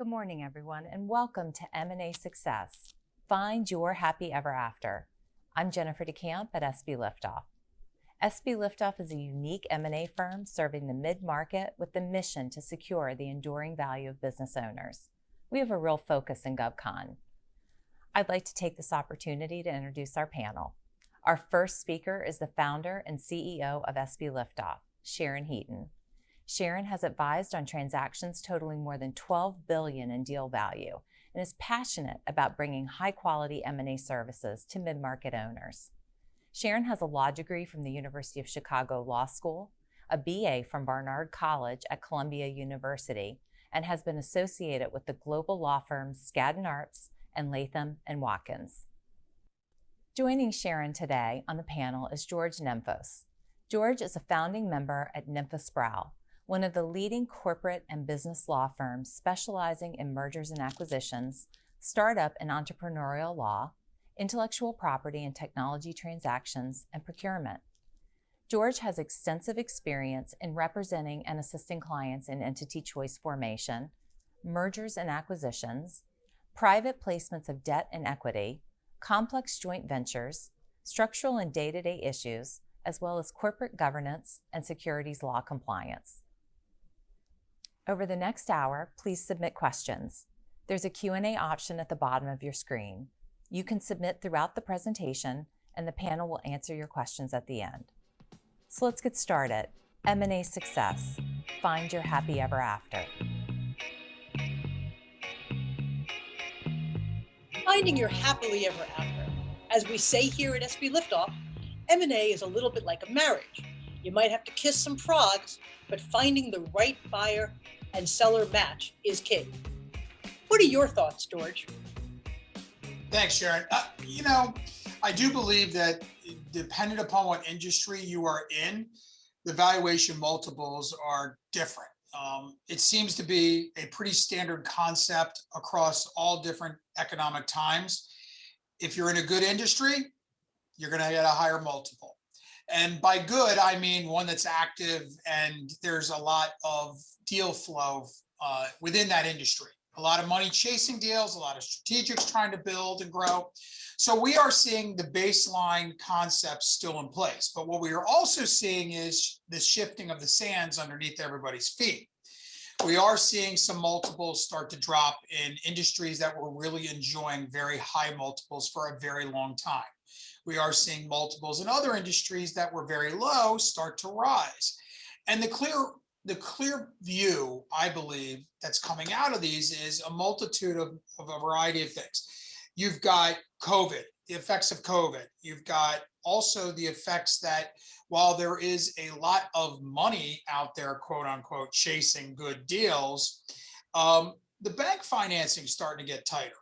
morning, everyone, and welcome to M&A Success. Find your happy ever after. I'm Jennifer DeCamp at sbLiftOff. sbLiftOff is a unique M&A firm serving the mid-market with the mission to secure the enduring value of business owners. We have a real focus in GovCon. I'd like to take this opportunity to introduce our panel. Our first speaker is the founder and CEO of sbLiftOff, Sharon Heaton. Sharon has advised on transactions totaling more than $12 billion in deal value and is passionate about bringing high-quality M&A services to mid-market owners. Sharon has a law degree from the University of Chicago Law School, a BA from Barnard College at Columbia University, and has been associated with the global law firms Skadden Arps and Latham & Watkins. Joining Sharon today on the panel is George Nemphos. George is a founding member at Nemphos Brow, one of the leading corporate and business law firms specializing in mergers and acquisitions, startup and entrepreneurial law, intellectual property and technology transactions, and procurement. George has extensive experience in representing and assisting clients in entity choice formation, mergers and acquisitions, private placements of debt and equity, complex joint ventures, structural and day-to-day issues, as well as corporate governance and securities law compliance. Over the next hour, please submit questions. There's a Q&A option at the bottom of your screen. You can submit throughout the presentation, and the panel will answer your questions at the end. So let's get started. M&A Success. Find your happy ever after. Finding your happily ever after. As we say here at sbLiftOff, M&A is a little bit like a marriage. You might have to kiss some frogs, but finding the right buyer and seller match is key. What are your thoughts, George? Thanks, Sharon. I do believe that dependent upon what industry you are in, the valuation multiples are different. It seems to be a pretty standard concept across all different economic times. If you're in a good industry, you're going to get a higher multiple. And by good, I mean one that's active and there's a lot of deal flow within that industry. A lot of money chasing deals, a lot of strategics trying to build and grow. So we are seeing the baseline concepts still in place. But what we are also seeing is the shifting of the sands underneath everybody's feet. We are seeing some multiples start to drop in industries that were really enjoying very high multiples for a very long time. We are seeing multiples in other industries that were very low start to rise. And the clear view, I believe, that's coming out of these is a multitude of a variety of things. You've got COVID, the effects of COVID. You've got also the effects that while there is a lot of money out there, quote unquote, chasing good deals, the bank financing is starting to get tighter.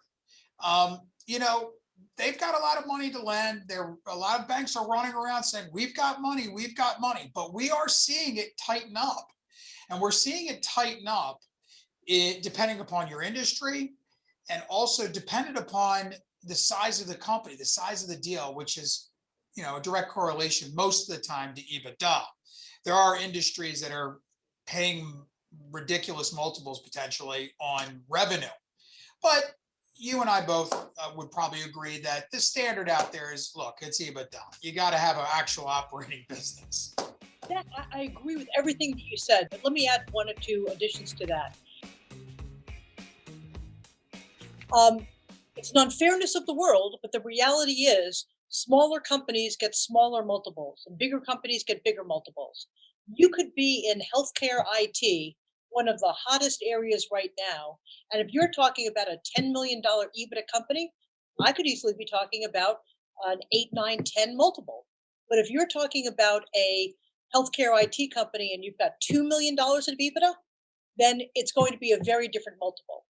They've got a lot of money to lend. A lot of banks are running around saying, we've got money, but we are seeing it tighten up. And we're seeing it tighten up depending upon your industry and also dependent upon the size of the company, the size of the deal, which is, a direct correlation most of the time to EBITDA. There are industries that are paying ridiculous multiples potentially on revenue, but you and I both would probably agree that the standard out there is, look, it's EBITDA. You got to have an actual operating business. I agree with everything that you said, but let me add one or two additions to that. It's an unfairness of the world, but the reality is smaller companies get smaller multiples and bigger companies get bigger multiples. You could be in healthcare IT, one of the hottest areas right now. And if you're talking about a $10 million EBITDA company, I could easily be talking about an 8, 9, 10 multiple. But if you're talking about a healthcare IT company and you've got $2 million in EBITDA, then it's going to be a very different multiple.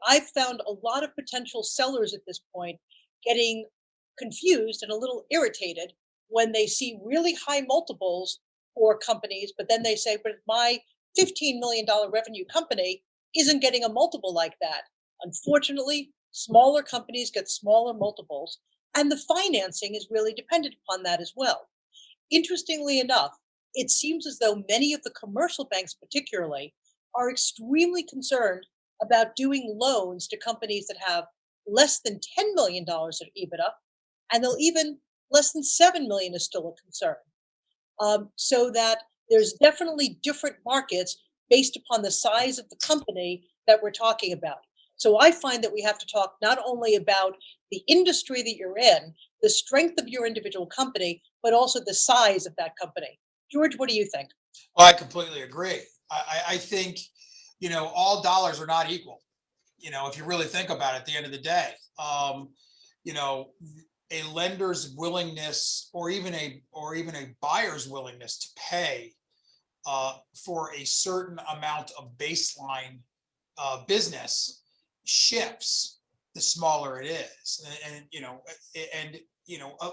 I've found a lot of potential sellers at this point getting confused and a little irritated when they see really high multiples for companies, but then they say, but my $15 million revenue company isn't getting a multiple like that. Unfortunately, smaller companies get smaller multiples, and the financing is really dependent upon that as well. Interestingly enough, it seems as though many of the commercial banks particularly are extremely concerned about doing loans to companies that have less than $10 million of EBITDA, and they'll even less than 7 million is still a concern. So that there's definitely different markets based upon the size of the company that we're talking about. So I find that we have to talk not only about the industry that you're in, the strength of your individual company, but also the size of that company. George, what do you think? Well, I completely agree. I think, all dollars are not equal. If you really think about it, at the end of the day, you know, a lender's willingness, or even a buyer's willingness to pay for a certain amount of baseline business shifts the smaller it is.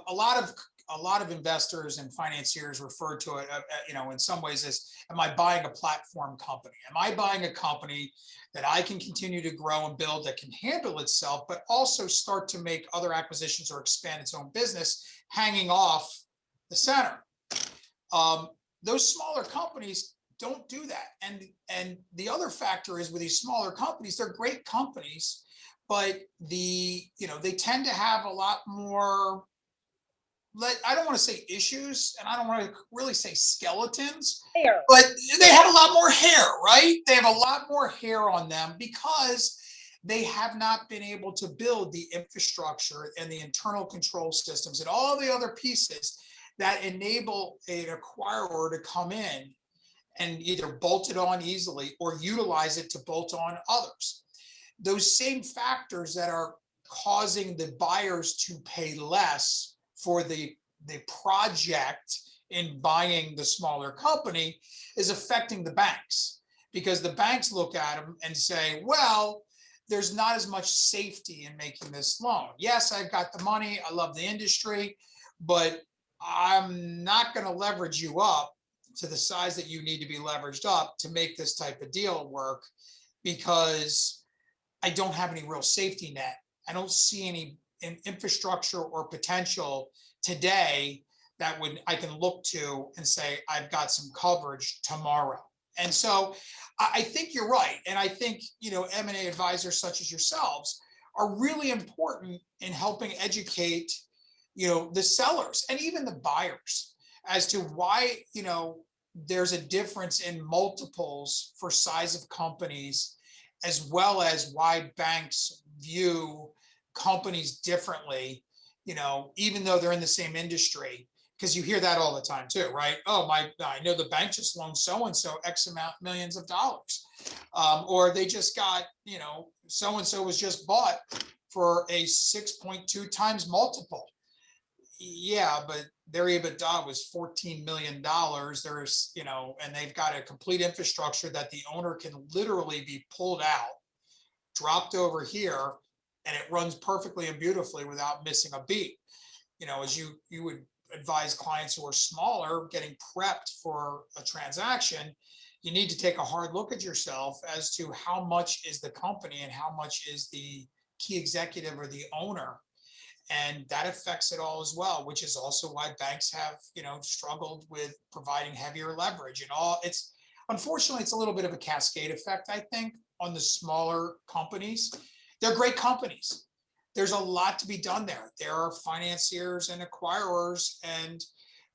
A lot of investors and financiers refer to it, in some ways as, am I buying a platform company? Am I buying a company that I can continue to grow and build, that can handle itself, but also start to make other acquisitions or expand its own business, hanging off the center? Those smaller companies don't do that. And the other factor is, with these smaller companies, they're great companies, but they tend to have a lot more, I don't want to say issues, and I don't want to really say skeletons, Hair. but they have a lot more hair, right? They have a lot more hair on them because they have not been able to build the infrastructure and the internal control systems and all the other pieces that enable an acquirer to come in and either bolt it on easily or utilize it to bolt on others. Those same factors that are causing the buyers to pay less for the project in buying the smaller company is affecting the banks, because the banks look at them and say, well, there's not as much safety in making this loan. Yes, I've got the money, I love the industry, but I'm not going to leverage you up to the size that you need to be leveraged up to make this type of deal work, because I don't have any real safety net. I don't see any infrastructure or potential today that I can look to and say, I've got some coverage tomorrow. And so I think you're right. And I think, M&A advisors such as yourselves are really important in helping educate, the sellers and even the buyers as to why, there's a difference in multiples for size of companies, as well as why banks view companies differently, even though they're in the same industry. Because you hear that all the time too, right? Oh, I know the bank just loaned so-and-so X amount millions of dollars. Or they just got, so-and-so was just bought for a 6.2 times multiple. Yeah, but their EBITDA was $14 million. There's, and they've got a complete infrastructure that the owner can literally be pulled out, dropped over here, and it runs perfectly and beautifully without missing a beat. As you would advise clients who are smaller getting prepped for a transaction, you need to take a hard look at yourself as to how much is the company and how much is the key executive or the owner. And that affects it all as well, which is also why banks have, struggled with providing heavier leverage and all. Unfortunately, it's a little bit of a cascade effect, I think, on the smaller companies. They're great companies. There's a lot to be done there. There are financiers and acquirers and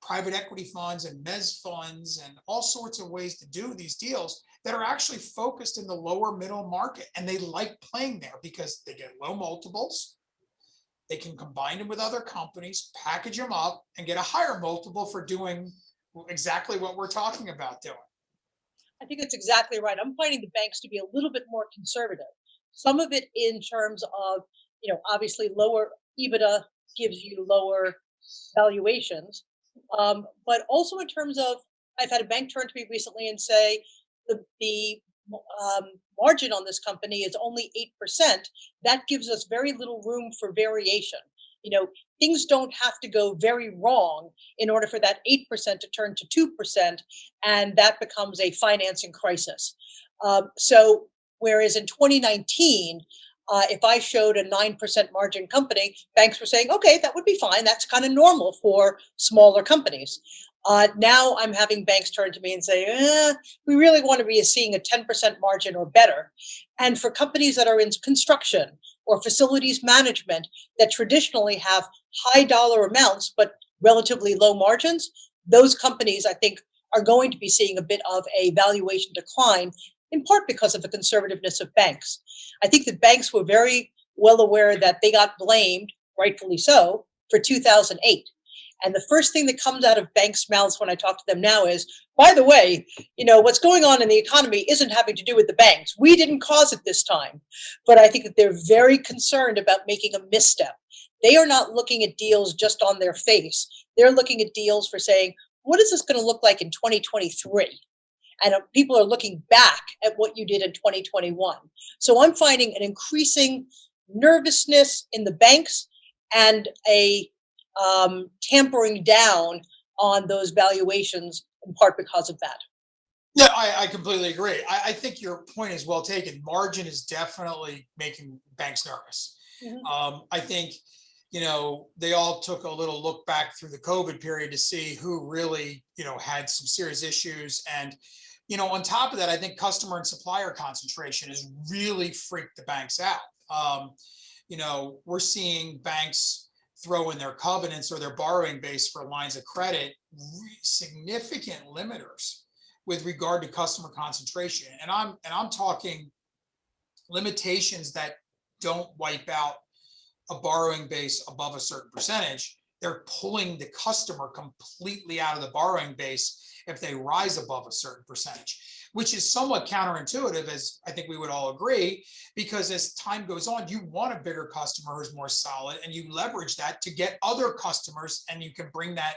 private equity funds and mezz funds and all sorts of ways to do these deals that are actually focused in the lower middle market. And they like playing there because they get low multiples. They can combine them with other companies, package them up, and get a higher multiple for doing exactly what we're talking about doing. I think that's exactly right. I'm finding the banks to be a little bit more conservative. Some of it in terms of, obviously lower EBITDA gives you lower valuations. But also in terms of, I've had a bank turn to me recently and say the margin on this company is only 8%. That gives us very little room for variation. Things don't have to go very wrong in order for that 8% to turn to 2%, and that becomes a financing crisis. So whereas in 2019, if I showed a 9% margin company, banks were saying, okay, that would be fine. That's kind of normal for smaller companies. Now I'm having banks turn to me and say, we really want to be seeing a 10% margin or better. And for companies that are in construction or facilities management that traditionally have high dollar amounts but relatively low margins, those companies, I think, are going to be seeing a bit of a valuation decline, in part because of the conservativeness of banks. I think the banks were very well aware that they got blamed, rightfully so, for 2008. And the first thing that comes out of banks' mouths when I talk to them now is, by the way, what's going on in the economy isn't having to do with the banks. We didn't cause it this time. But I think that they're very concerned about making a misstep. They are not looking at deals just on their face. They're looking at deals for saying, what is this going to look like in 2023? And people are looking back at what you did in 2021. So I'm finding an increasing nervousness in the banks and a tampering down on those valuations, in part because of that. Yeah, I completely agree. I think your point is well taken. Margin is definitely making banks nervous. I think, they all took a little look back through the COVID period to see who really, had some serious issues. And, on top of that, I think customer and supplier concentration has really freaked the banks out. We're seeing banks throw in their covenants or their borrowing base for lines of credit, significant limiters with regard to customer concentration. And I'm talking limitations that don't wipe out a borrowing base above a certain percentage. They're pulling the customer completely out of the borrowing base if they rise above a certain percentage, which is somewhat counterintuitive, as I think we would all agree, because as time goes on, you want a bigger customer who's more solid, and you leverage that to get other customers, and you can bring that,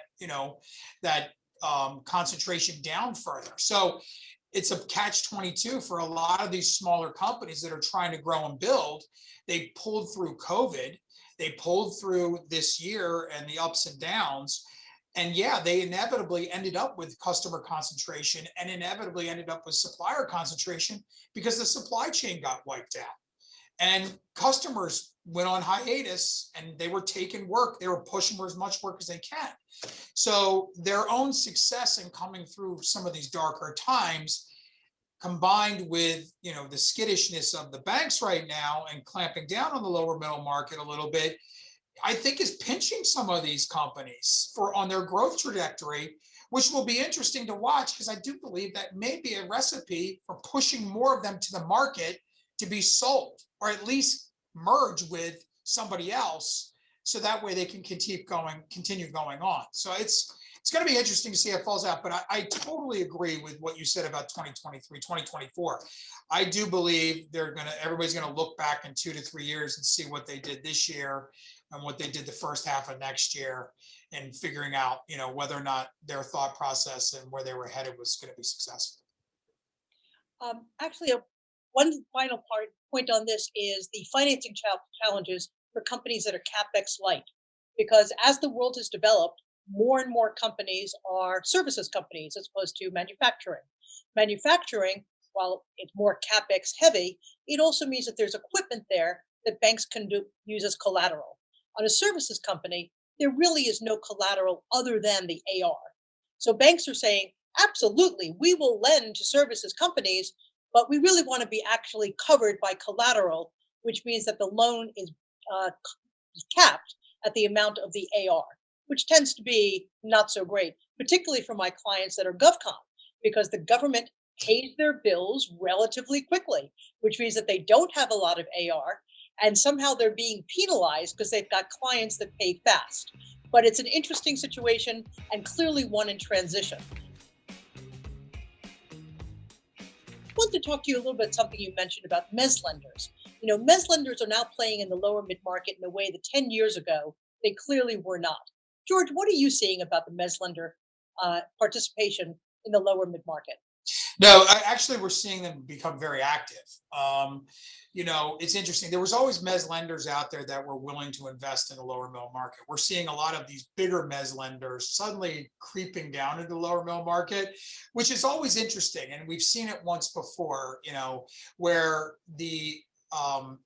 concentration down further. So it's a catch-22 for a lot of these smaller companies that are trying to grow and build. They pulled through COVID, they pulled through this year and the ups and downs. And yeah, they inevitably ended up with customer concentration and inevitably ended up with supplier concentration because the supply chain got wiped out. And customers went on hiatus and they were taking work. They were pushing for as much work as they can. So their own success in coming through some of these darker times, combined with the skittishness of the banks right now and clamping down on the lower middle market a little bit, I think is pinching some of these companies on their growth trajectory, which will be interesting to watch, because I do believe that may be a recipe for pushing more of them to the market to be sold, or at least merge with somebody else, so that way they can continue going on. So it's going to be interesting to see how it falls out. But I totally agree with what you said about 2023, 2024. I do believe everybody's going to look back in 2 to 3 years and see what they did this year and what they did the first half of next year, and figuring out, whether or not their thought process and where they were headed was going to be successful. Actually, one final point on this is the financing challenges for companies that are CapEx light, because as the world has developed, more and more companies are services companies as opposed to manufacturing. Manufacturing, while it's more CapEx heavy, it also means that there's equipment there that banks can use as collateral. On a services company, there really is no collateral other than the AR. So banks are saying, absolutely, we will lend to services companies, but we really want to be actually covered by collateral, which means that the loan is capped at the amount of the AR, which tends to be not so great, particularly for my clients that are GovCon, because the government pays their bills relatively quickly, which means that they don't have a lot of AR, and somehow they're being penalized because they've got clients that pay fast. But it's an interesting situation, and clearly one in transition. I want to talk to you a little bit something you mentioned about mezz lenders. Mezz lenders are now playing in the lower mid-market in a way that 10 years ago they clearly were not. George, what are you seeing about the mezz lender participation in the lower mid-market? No, actually, we're seeing them become very active. It's interesting. There was always mezz lenders out there that were willing to invest in the lower middle market. We're seeing a lot of these bigger mezz lenders suddenly creeping down into the lower middle market, which is always interesting. And we've seen it once before, where the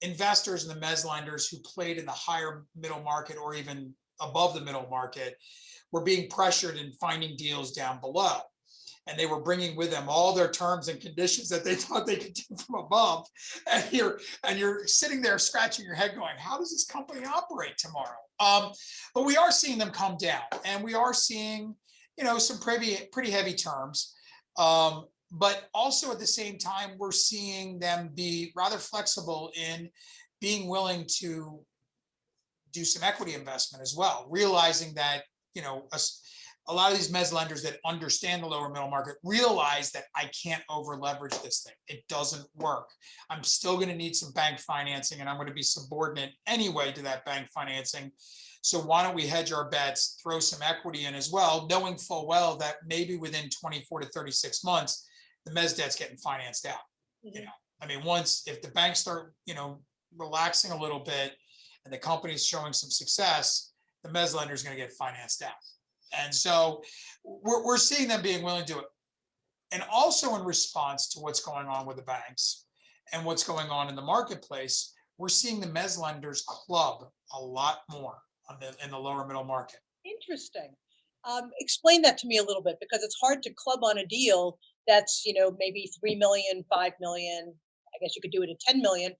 investors and the mezz lenders who played in the higher middle market or even above the middle market were being pressured and finding deals down below. and they were bringing with them all their terms and conditions that they thought they could do from above. And you're sitting there scratching your head going, how does this company operate tomorrow? But we are seeing them come down, and we are seeing, some pretty heavy terms. But also at the same time, we're seeing them be rather flexible in being willing to do some equity investment as well, realizing that, a lot of these mezz lenders that understand the lower middle market realize that I can't over leverage this thing. It doesn't work. I'm still going to need some bank financing, and I'm going to be subordinate anyway to that bank financing. So why don't we hedge our bets, throw some equity in as well, knowing full well that maybe within 24 to 36 months, the mezz debt's getting financed out. Once, if the banks start, relaxing a little bit and the company's showing some success, the mezz lender is going to get financed out. And so we're seeing them being willing to do it. And also in response to what's going on with the banks and what's going on in the marketplace, we're seeing the mezz lenders club a lot more in the lower middle market. Interesting. Explain that to me a little bit, because it's hard to club on a deal that's, maybe 3 million, 5 million. I guess you could do it at 10 million.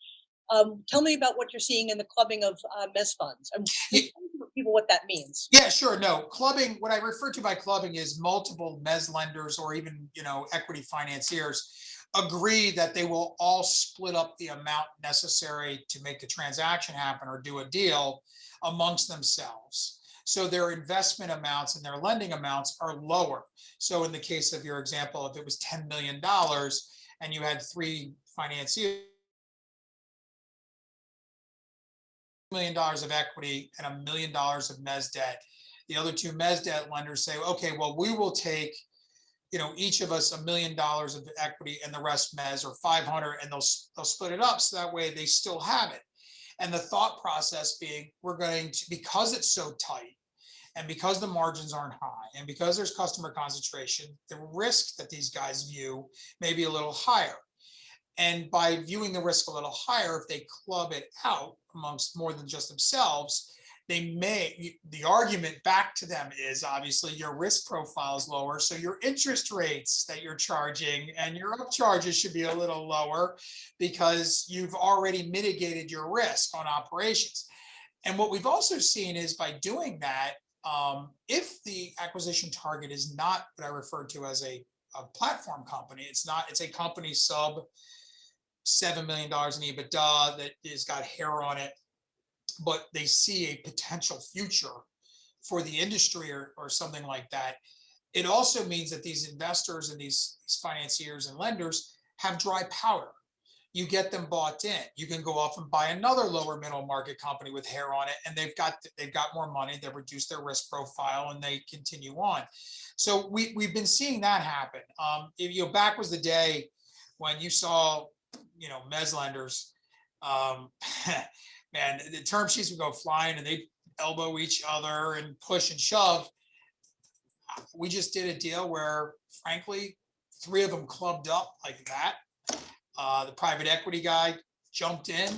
Tell me about what you're seeing in the clubbing of mezz funds, and explain to people what that means. Yeah, sure. No, clubbing, what I refer to by clubbing is multiple mezz lenders or even, equity financiers agree that they will all split up the amount necessary to make the transaction happen or do a deal amongst themselves. So their investment amounts and their lending amounts are lower. So in the case of your example, if it was $10 million and you had 3 financiers, $1 million of equity and $1 million of mezz debt. The other 2 mezz debt lenders say, okay, well, we will take, each of us $1 million of equity and the rest mezz, or 500, and they'll split it up so that way they still have it. And the thought process being, we're going to, because it's so tight and because the margins aren't high and because there's customer concentration, the risk that these guys view may be a little higher. And by viewing the risk a little higher, if they club it out amongst more than just themselves, the argument back to them is obviously your risk profile is lower. So your interest rates that you're charging and your upcharges should be a little lower because you've already mitigated your risk on operations. And what we've also seen is by doing that, if the acquisition target is not what I refer to as a platform company, it's a company sub $7 million in EBITDA that has got hair on it, but they see a potential future for the industry or something like that. It also means that these investors and these financiers and lenders have dry powder. You get them bought in. You can go off and buy another lower middle market company with hair on it, and they've got more money. They've reduced their risk profile, and they continue on. So we've been seeing that happen. Back was the day when you saw, mezz lenders, man, the term sheets would go flying and they'd elbow each other and push and shove. We just did a deal where, frankly, 3 of them clubbed up like that. The private equity guy jumped in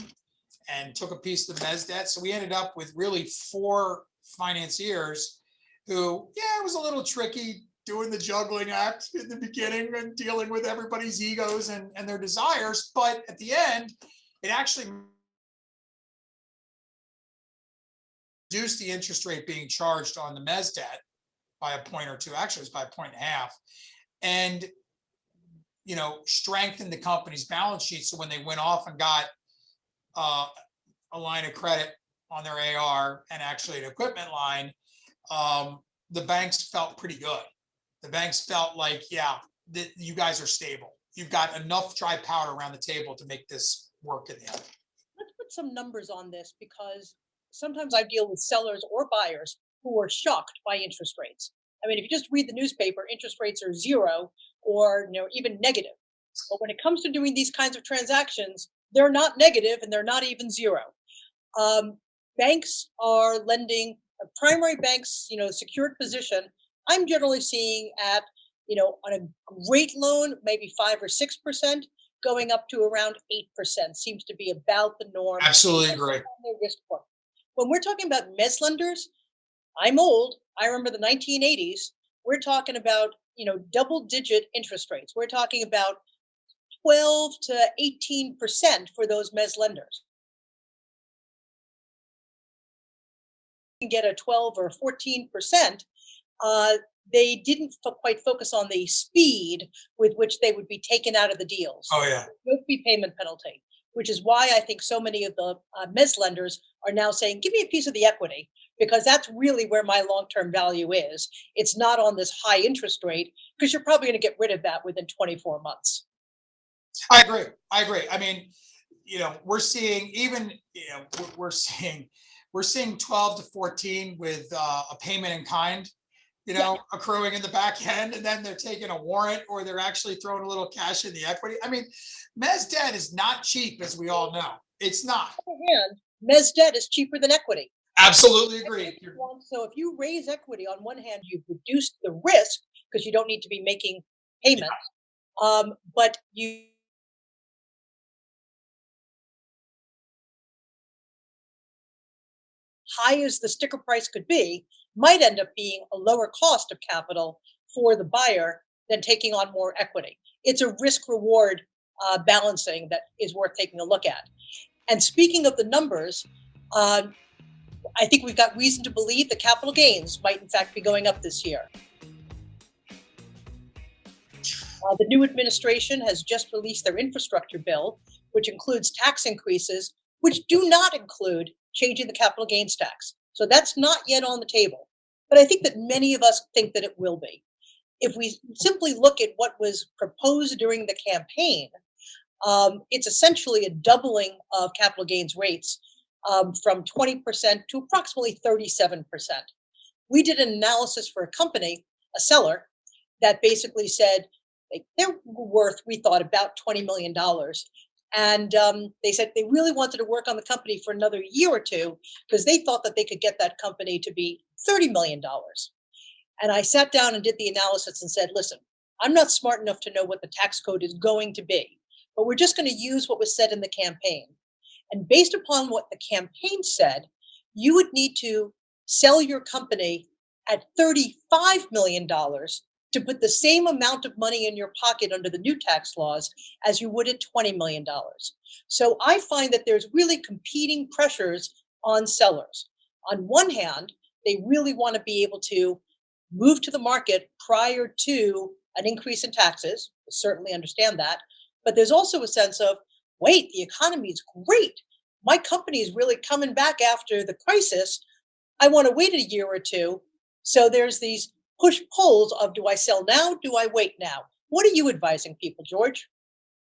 and took a piece of the mezz debt. So we ended up with really 4 financiers who, it was a little tricky doing the juggling act in the beginning and dealing with everybody's egos and their desires. But at the end, it actually reduced the interest rate being charged on the mezz debt by a point or 2. Actually, it was by 1.5 points. And, strengthened the company's balance sheet. So when they went off and got a line of credit on their AR and actually an equipment line, the banks felt pretty good. The banks felt like, you guys are stable. You've got enough dry powder around the table to make this work in the end. Let's put some numbers on this, because sometimes I deal with sellers or buyers who are shocked by interest rates. If you just read the newspaper, interest rates are 0 or even negative. But when it comes to doing these kinds of transactions, they're not negative and they're not even 0. Banks are lending, primary banks, secured position, I'm generally seeing at, on a great loan, maybe 5 or 6%, going up to around 8% seems to be about the norm. Absolutely agree. When we're talking about mezz lenders, I'm old. I remember the 1980s. We're talking about, double-digit interest rates. We're talking about 12 to 18% for those mezz lenders. You can get a 12 or 14%. They didn't quite focus on the speed with which they would be taken out of the deals. Oh yeah. No prepayment penalty, which is why I think so many of the mezz lenders are now saying, give me a piece of the equity, because that's really where my long-term value is. It's not on this high interest rate, because you're probably going to get rid of that within 24 months. I agree. I mean, we're seeing even, we're seeing 12 to 14 with a payment in kind, accruing in the back end, and then they're taking a warrant or they're actually throwing a little cash in the equity. I mean, mezz debt is not cheap, as we all know. It's not. On the other hand, mezz debt is cheaper than equity. Absolutely agree. So if you raise equity, on one hand, you've reduced the risk because you don't need to be making payments, but you high as the sticker price could be, might end up being a lower cost of capital for the buyer than taking on more equity. It's a risk reward balancing that is worth taking a look at. And speaking of the numbers, I think we've got reason to believe the capital gains might in fact be going up this year. The new administration has just released their infrastructure bill, which includes tax increases, which do not include changing the capital gains tax. So that's not yet on the table. But I think that many of us think that it will be. If we simply look at what was proposed during the campaign, it's essentially a doubling of capital gains rates from 20% to approximately 37%. We did an analysis for a company, a seller, that basically said they're worth, we thought, about $20 million. And they said they really wanted to work on the company for another year or two because they thought that they could get that company to be $30 million. And I sat down and did the analysis and said, listen, I'm not smart enough to know what the tax code is going to be, but we're just going to use what was said in the campaign. And based upon what the campaign said, you would need to sell your company at $35 million to put the same amount of money in your pocket under the new tax laws as you would at $20 million. So I find that there's really competing pressures on sellers. On one hand, they really want to be able to move to the market prior to an increase in taxes. I certainly understand that. But there's also a sense of, wait, the economy is great. My company is really coming back after the crisis. I want to wait a year or two. So there's these push pulls of, do I sell now? Do I wait now? What are you advising people, George?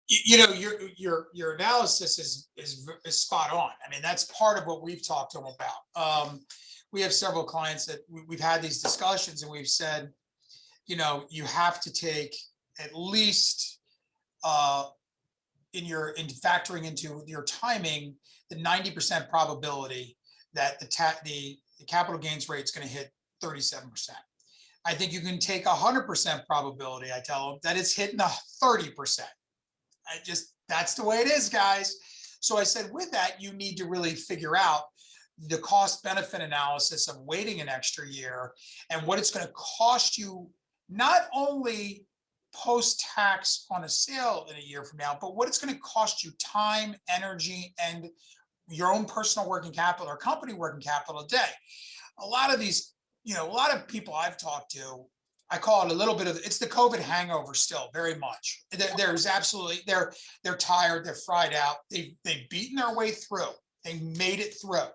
Your analysis is spot on. I mean, that's part of what we've talked to them about. We have several clients that we've had these discussions, and we've said, you have to take at least in factoring into your timing the 90% probability that the capital gains rate is going to hit 37%. I think you can take 100% probability, I tell them, that it's hitting the 30%. That's the way it is, guys. So I said, with that, you need to really figure out the cost benefit analysis of waiting an extra year and what it's going to cost you, not only post-tax on a sale in a year from now, but what it's going to cost you time, energy, and your own personal working capital or company working capital a day. A lot of these, a lot of people I've talked to, I call it a little bit of, it's the COVID hangover still, very much. There's absolutely, they're tired, they're fried out, they've beaten their way through, they made it through.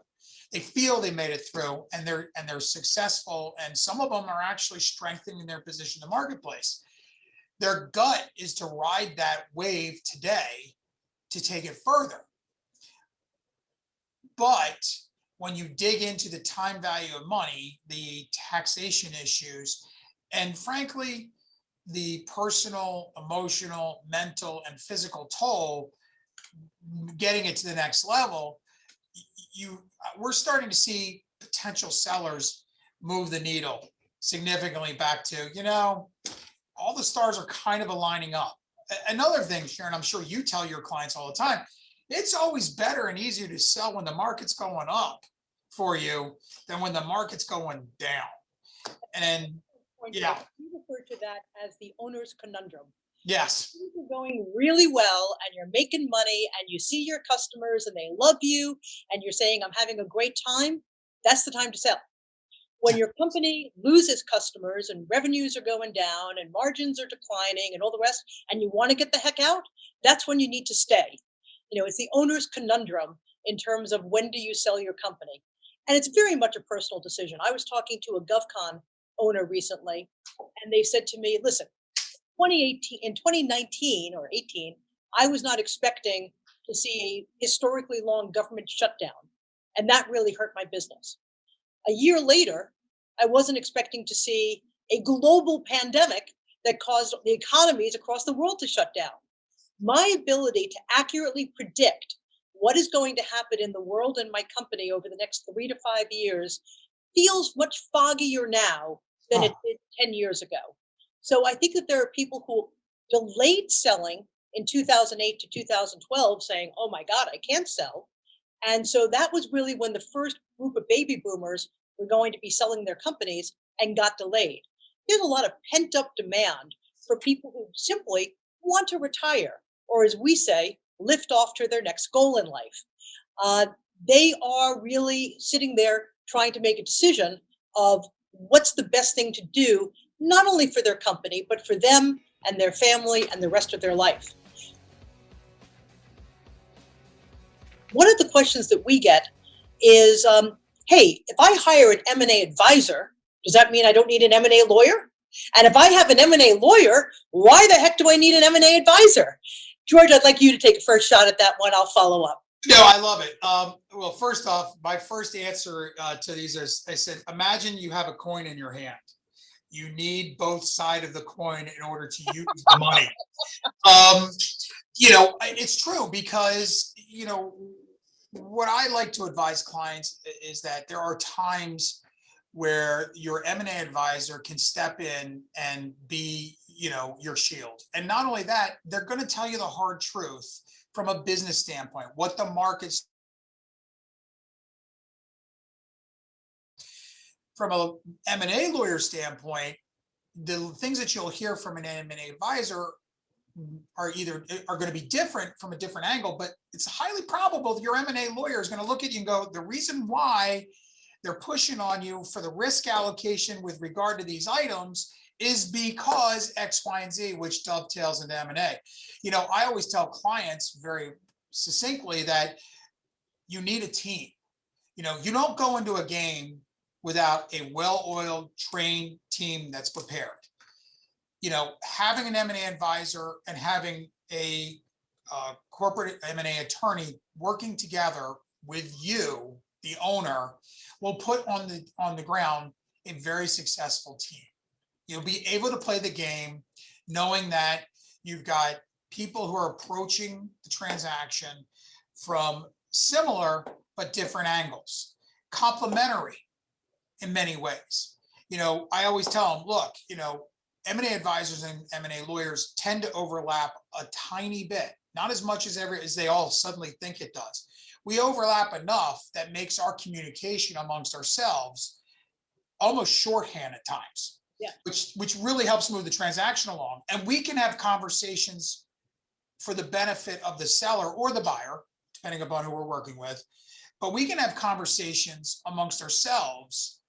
They feel they made it through, and they're successful, and some of them are actually strengthening their position in the marketplace. Their gut is to ride that wave today to take it further. But when you dig into the time value of money, the taxation issues, and frankly, the personal, emotional, mental, and physical toll, getting it to the next level, we're starting to see potential sellers move the needle significantly back to, all the stars are kind of aligning up. Another thing, Sharon, I'm sure you tell your clients all the time, it's always better and easier to sell when the market's going up for you than when the market's going down. And point Yeah. out, we refer to that as the owner's conundrum. Yes. Things are going really well and you're making money and you see your customers and they love you and you're saying, I'm having a great time. That's the time to sell. When your company loses customers and revenues are going down and margins are declining and all the rest, and you want to get the heck out, that's when you need to stay. It's the owner's conundrum in terms of when do you sell your company. And it's very much a personal decision. I was talking to a GovCon owner recently, and they said to me, listen, 2018, in 2019 or 18, I was not expecting to see a historically long government shutdown. And that really hurt my business. A year later, I wasn't expecting to see a global pandemic that caused the economies across the world to shut down. My ability to accurately predict what is going to happen in the world and my company over the next 3 to 5 years feels much foggier now than it did 10 years ago. So I think that there are people who delayed selling in 2008 to 2012 saying, oh my God, I can't sell. And so that was really when the first group of baby boomers were going to be selling their companies and got delayed. There's a lot of pent up demand for people who simply want to retire, or as we say, lift off to their next goal in life. They are really sitting there trying to make a decision of what's the best thing to do, not only for their company, but for them and their family and the rest of their life. One of the questions that we get is, hey, if I hire an M&A advisor, does that mean I don't need an M&A lawyer? And if I have an M&A lawyer, why the heck do I need an M&A advisor? George, I'd like you to take a first shot at that one. I'll follow up. No, I love it. Well, first off, my first answer to these is, I said, imagine you have a coin in your hand. You need both sides of the coin in order to use the money. It's true because, what I like to advise clients is that there are times where your M&A advisor can step in and be, your shield. And not only that, they're going to tell you the hard truth from a business standpoint, what the market's. From a M&A lawyer standpoint, the things that you'll hear from an M&A advisor are going to be different from a different angle, but it's highly probable that your M&A lawyer is going to look at you and go, the reason why they're pushing on you for the risk allocation with regard to these items is because X, Y, and Z, which dovetails into M&A. I always tell clients very succinctly that you need a team. You don't go into a game without a well-oiled, trained team that's prepared. Having an M&A advisor and having a corporate M&A attorney working together with you, the owner, will put on the ground a very successful team. You'll be able to play the game knowing that you've got people who are approaching the transaction from similar but different angles, complementary in many ways. I always tell them, look, M&A advisors and M&A lawyers tend to overlap a tiny bit, not as much as they all suddenly think it does. We overlap enough that makes our communication amongst ourselves almost shorthand at times, yeah. which really helps move the transaction along. And we can have conversations for the benefit of the seller or the buyer, depending upon who we're working with. But we can have conversations amongst ourselves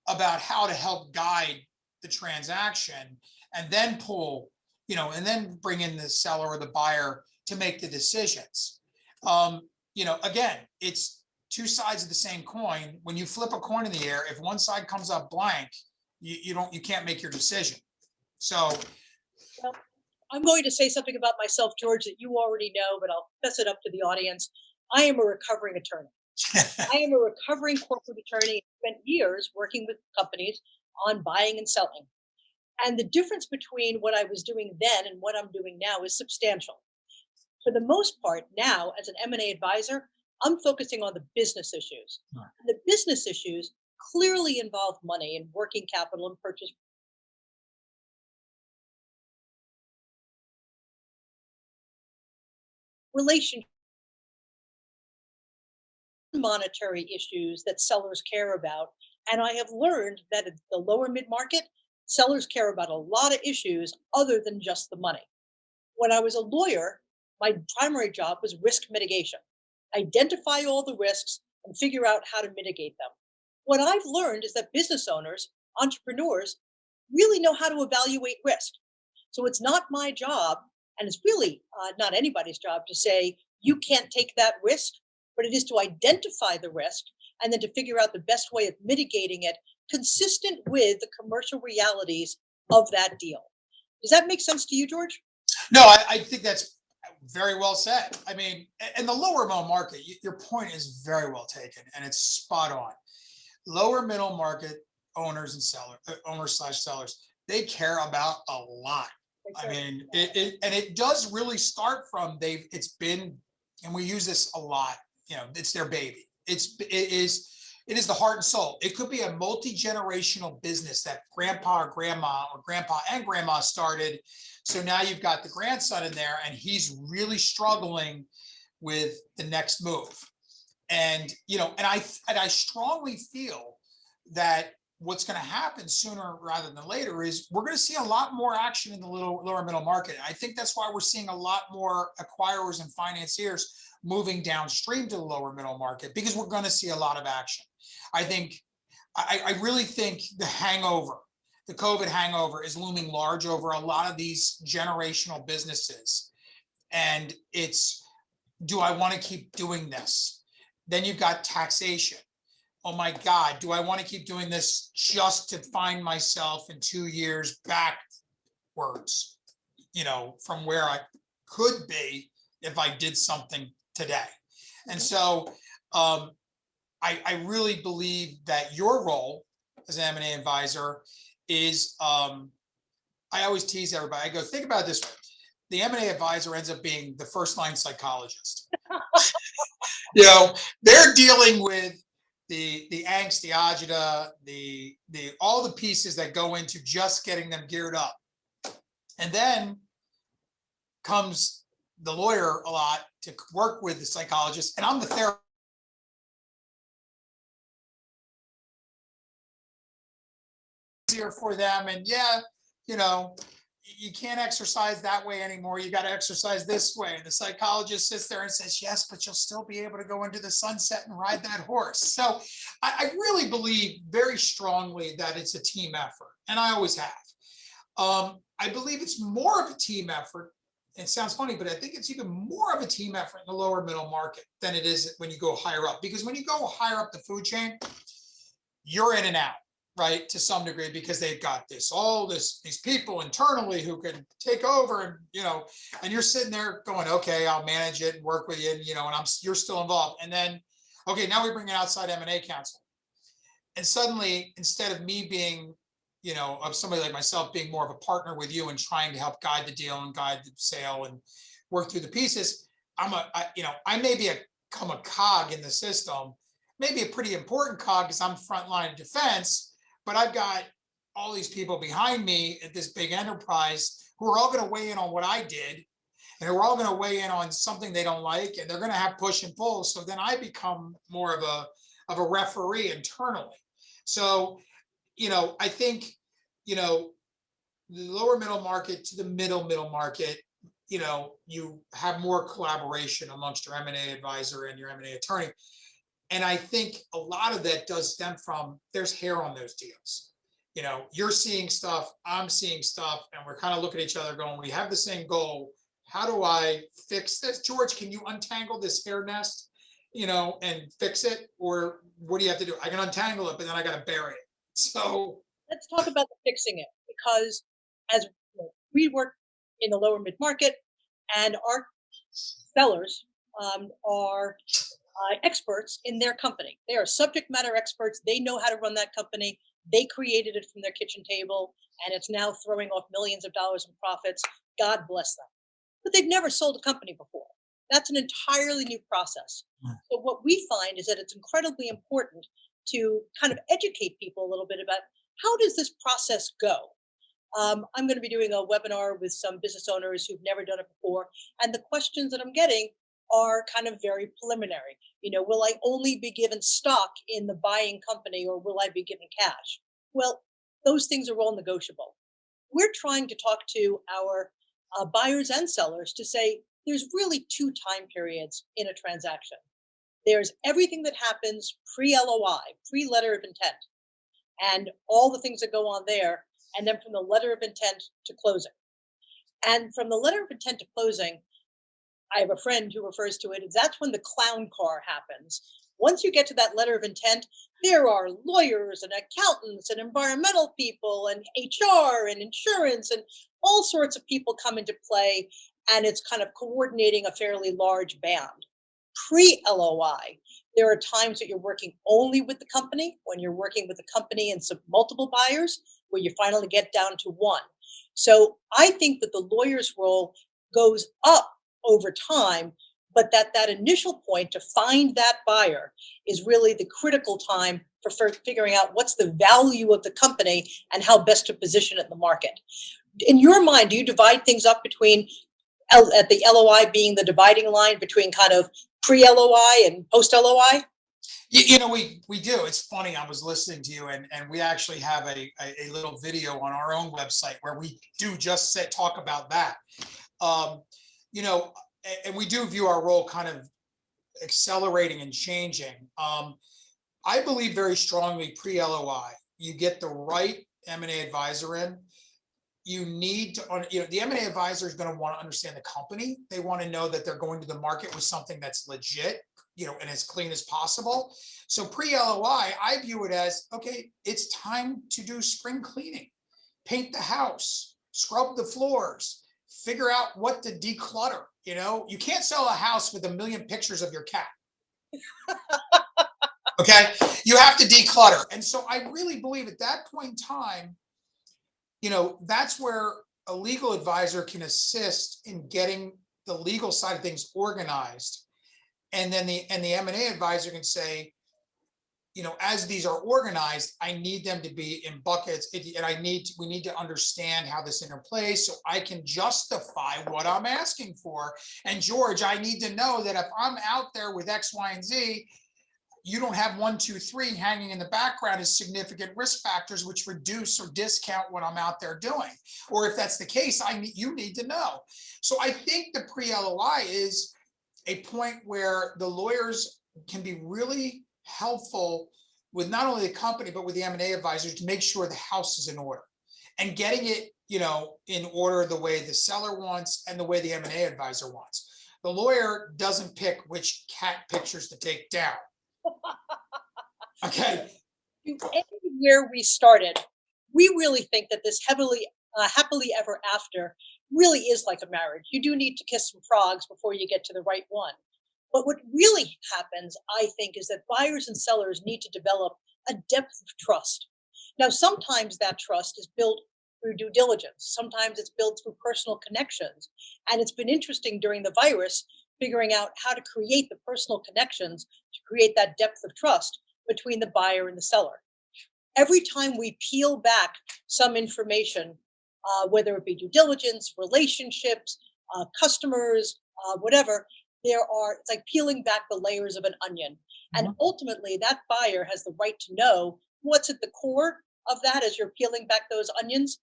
about how to help guide the transaction and then pull, and then bring in the seller or the buyer to make the decisions. Again, it's two sides of the same coin. When you flip a coin in the air, if one side comes up blank, you can't make your decision. So, well, I'm going to say something about myself, George, that you already know, but I'll fess it up to the audience. I am a recovering attorney. I am a recovering corporate attorney. Spent years working with companies on buying and selling. And the difference between what I was doing then and what I'm doing now is substantial. For the most part, now as an M&A advisor, I'm focusing on the business issues. Right. And the business issues clearly involve money and working capital and purchase. Relationship, monetary issues that sellers care about. And I have learned that at the lower mid-market, Sellers care about a lot of issues other than just the money. When I was a lawyer, my primary job was risk mitigation. Identify all the risks and figure out how to mitigate them. What I've learned is that business owners, entrepreneurs, really know how to evaluate risk. So it's not my job, and it's really not anybody's job to say, you can't take that risk, but it is to identify the risk and then to figure out the best way of mitigating it consistent with the commercial realities of that deal. Does that make sense to you, George? No, I think that's very well said. I mean, in the lower middle market, your point is very well taken, and it's spot on. Lower middle market owners and owners slash sellers, they care about a lot. I mean, it does really start from it's been, and we use this a lot. It's their baby. It is the heart and soul. It could be a multi-generational business that grandpa and grandma started. So now you've got the grandson in there, and he's really struggling with the next move. And I strongly feel that what's going to happen sooner rather than later is we're going to see a lot more action in the lower middle market. I think that's why we're seeing a lot more acquirers and financiers moving downstream to the lower middle market, because we're going to see a lot of action. I really think the COVID hangover is looming large over a lot of these generational businesses. And do I want to keep doing this? Then you've got taxation. Oh my God, do I want to keep doing this just to find myself in 2 years backwards, from where I could be if I did something today? And so I really believe that your role as an M&A advisor is, I always tease everybody. I go, think about it this way. The M&A advisor ends up being the first line psychologist. They're dealing with the angst, the agita, the all the pieces that go into just getting them geared up. And then comes the lawyer a lot to work with the psychologist, and I'm the therapist for them. And you can't exercise that way anymore. You got to exercise this way. And the psychologist sits there and says, yes, but you'll still be able to go into the sunset and ride that horse. So I really believe very strongly that it's a team effort. And I always have. I believe it's more of a team effort. It sounds funny, but I think it's even more of a team effort in the lower middle market than it is when you go higher up. Because when you go higher up the food chain, you're in and out, right, to some degree, because they've got these people internally who can take over, and you're sitting there going, okay, I'll manage it and work with you, and you're still involved. And then, okay, now we bring an outside M&A counsel, and suddenly, instead of me being, of somebody like myself being more of a partner with you and trying to help guide the deal and guide the sale and work through the pieces, I may become a cog in the system, maybe a pretty important cog because I'm frontline defense. But I've got all these people behind me at this big enterprise who are all going to weigh in on what I did, and we're all going to weigh in on something they don't like, and they're going to have push and pull. So then I become more of a referee internally. So, I think, the lower middle market to the middle market, you have more collaboration amongst your M&A advisor and your M&A attorney. And I think a lot of that does stem from there's hair on those deals. You're seeing stuff, I'm seeing stuff, and we're kind of looking at each other going, we have the same goal. How do I fix this? George, can you untangle this hair nest, and fix it? Or what do you have to do? I can untangle it, but then I got to bury it. So let's talk about the fixing it, because as we work in the lower mid market, and our sellers are experts in their company. They are subject matter experts. They know how to run that company. They created it from their kitchen table, and it's now throwing off millions of dollars in profits. God bless them. But they've never sold a company before. That's an entirely new process. So what we find is that it's incredibly important to kind of educate people a little bit about how does this process go. I'm going to be doing a webinar with some business owners who've never done it before, and the questions that I'm getting are kind of very preliminary. Will I only be given stock in the buying company, or will I be given cash? Well, those things are all negotiable. We're trying to talk to our buyers and sellers to say there's really two time periods in a transaction. There's everything that happens pre LOI, pre letter of intent, and all the things that go on there. And then from the letter of intent to closing. And from the letter of intent to closing, I have a friend who refers to it as that's when the clown car happens. Once you get to that letter of intent, there are lawyers and accountants and environmental people and HR and insurance and all sorts of people come into play. And it's kind of coordinating a fairly large band. Pre LOI, there are times that you're working only with the company, when you're working with the company and some multiple buyers, where you finally get down to one. So I think that the lawyer's role goes up over time, but that initial point to find that buyer is really the critical time for figuring out what's the value of the company and how best to position it in the market. In your mind, do you divide things up between at the LOI being the dividing line between kind of pre-LOI and post-LOI? We do. It's funny. I was listening to you, and we actually have a little video on our own website where we do just talk about that. And we do view our role kind of accelerating and changing. I believe very strongly pre-LOI, you get the right M&A advisor in. You need to, the M&A advisor is going to want to understand the company. They want to know that they're going to the market with something that's legit, and as clean as possible. So pre-LOI, I view it as, okay, it's time to do spring cleaning, paint the house, scrub the floors, figure out what to declutter. You can't sell a house with 1 million pictures of your cat. Okay. You have to declutter. And so I really believe at that point in time, that's where a legal advisor can assist in getting the legal side of things organized. And then the M&A advisor can say, as these are organized, I need them to be in buckets, and we need to understand how this interplays so I can justify what I'm asking for. And George, I need to know that if I'm out there with X, Y, and Z, you don't have 1, 2, 3 hanging in the background as significant risk factors, which reduce or discount what I'm out there doing. Or if that's the case, you need to know. So I think the pre-LOI is a point where the lawyers can be really helpful with not only the company, but with the M&A advisors to make sure the house is in order and getting it, in order the way the seller wants and the way the M&A advisor wants. The lawyer doesn't pick which cat pictures to take down. Okay. To end where we started, we really think that this happily ever after really is like a marriage. You do need to kiss some frogs before you get to the right one. But what really happens, I think, is that buyers and sellers need to develop a depth of trust. Now, sometimes that trust is built through due diligence. Sometimes it's built through personal connections. And it's been interesting during the virus, figuring out how to create the personal connections to create that depth of trust between the buyer and the seller. Every time we peel back some information, whether it be due diligence, relationships, customers, whatever, it's like peeling back the layers of an onion. And ultimately that buyer has the right to know what's at the core of that as you're peeling back those onions,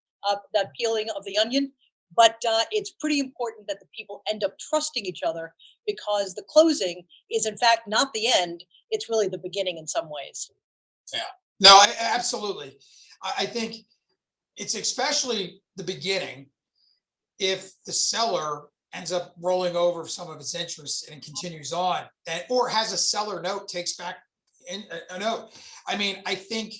that peeling of the onion. But it's pretty important that the people end up trusting each other, because the closing is in fact not the end. It's really the beginning in some ways. Yeah, no, absolutely. I think it's especially the beginning if the seller ends up rolling over some of its interests and it continues on, or has a seller note, takes back a note. I mean, I think,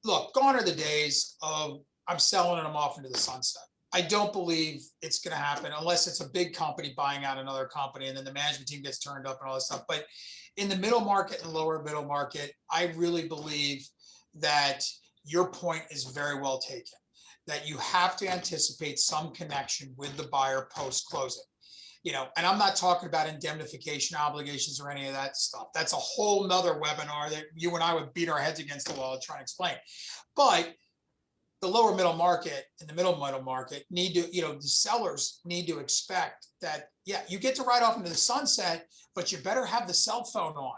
look, gone are the days of I'm selling and I'm off into the sunset. I don't believe it's going to happen unless it's a big company buying out another company and then the management team gets turned up and all this stuff. But in the middle market and lower middle market, I really believe that your point is very well taken, that you have to anticipate some connection with the buyer post-closing. And I'm not talking about indemnification obligations or any of that stuff. That's a whole nother webinar that you and I would beat our heads against the wall trying to explain. But the lower middle market and the middle market need to, the sellers need to expect that, yeah, you get to ride off into the sunset, but you better have the cell phone on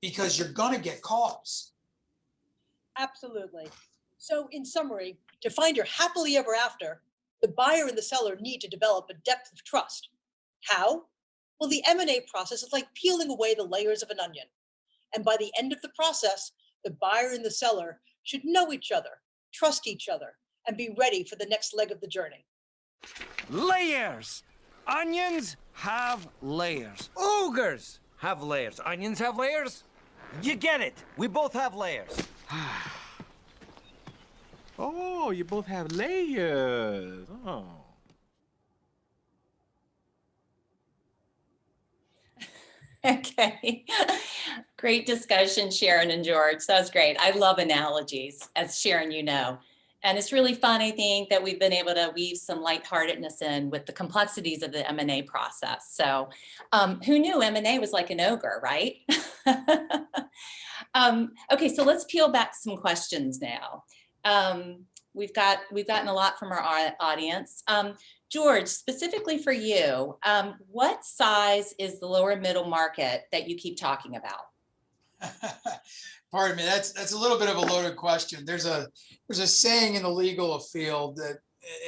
because you're going to get calls. Absolutely. So, in summary, to find your happily ever after, the buyer and the seller need to develop a depth of trust. How? Well, the M&A process is like peeling away the layers of an onion. And by the end of the process, the buyer and the seller should know each other, trust each other, and be ready for the next leg of the journey. Layers! Onions have layers. Ogres have layers. Onions have layers? You get it. We both have layers. Oh, you both have layers. Oh. Okay. Great discussion, Sharon and George. That was great. I love analogies, as Sharon, you know. And it's really fun, I think, that we've been able to weave some lightheartedness in with the complexities of the M&A process. So who knew M&A was like an ogre, right? Okay, so let's peel back some questions now. We've gotten a lot from our audience. George, specifically for you, what size is the lower middle market that you keep talking about? Pardon me, that's a little bit of a loaded question. There's a saying in the legal field that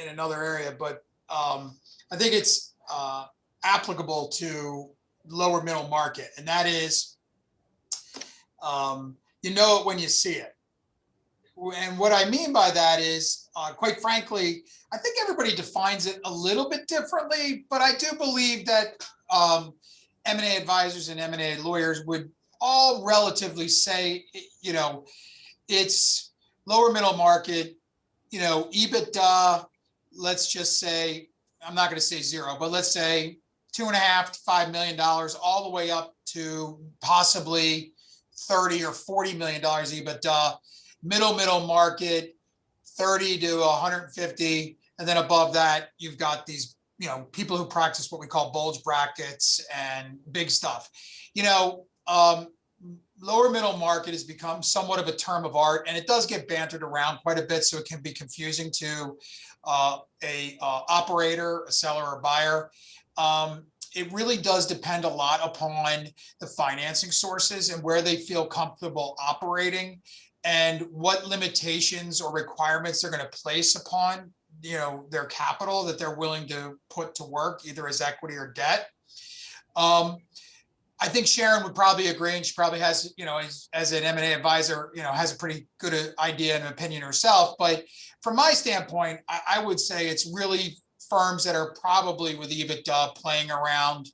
in another area, but I think it's applicable to lower middle market, and that is, you know it when you see it. And what I mean by that is, quite frankly, I think everybody defines it a little bit differently, but I do believe that M&A advisors and M&A lawyers would all relatively say, you know, it's lower middle market, you know, EBITDA, let's just say, I'm not going to say zero, but let's say $2.5 to $5 million, all the way up to possibly $30 or $40 million EBITDA. Middle market, 30 to 150, and then above that, you've got these, you know, people who practice what we call bulge brackets and big stuff. You know, lower middle market has become somewhat of a term of art, and it does get bantered around quite a bit, so it can be confusing to a operator, a seller, or buyer. It really does depend a lot upon the financing sources and where they feel comfortable operating, and what limitations or requirements they're going to place upon, you know, their capital that they're willing to put to work, either as equity or debt. I think Sharon would probably agree, and she probably has, you know, as an M&A advisor, you know, has a pretty good idea and opinion herself. But from my standpoint, I would say it's really firms that are probably with EBITDA playing around,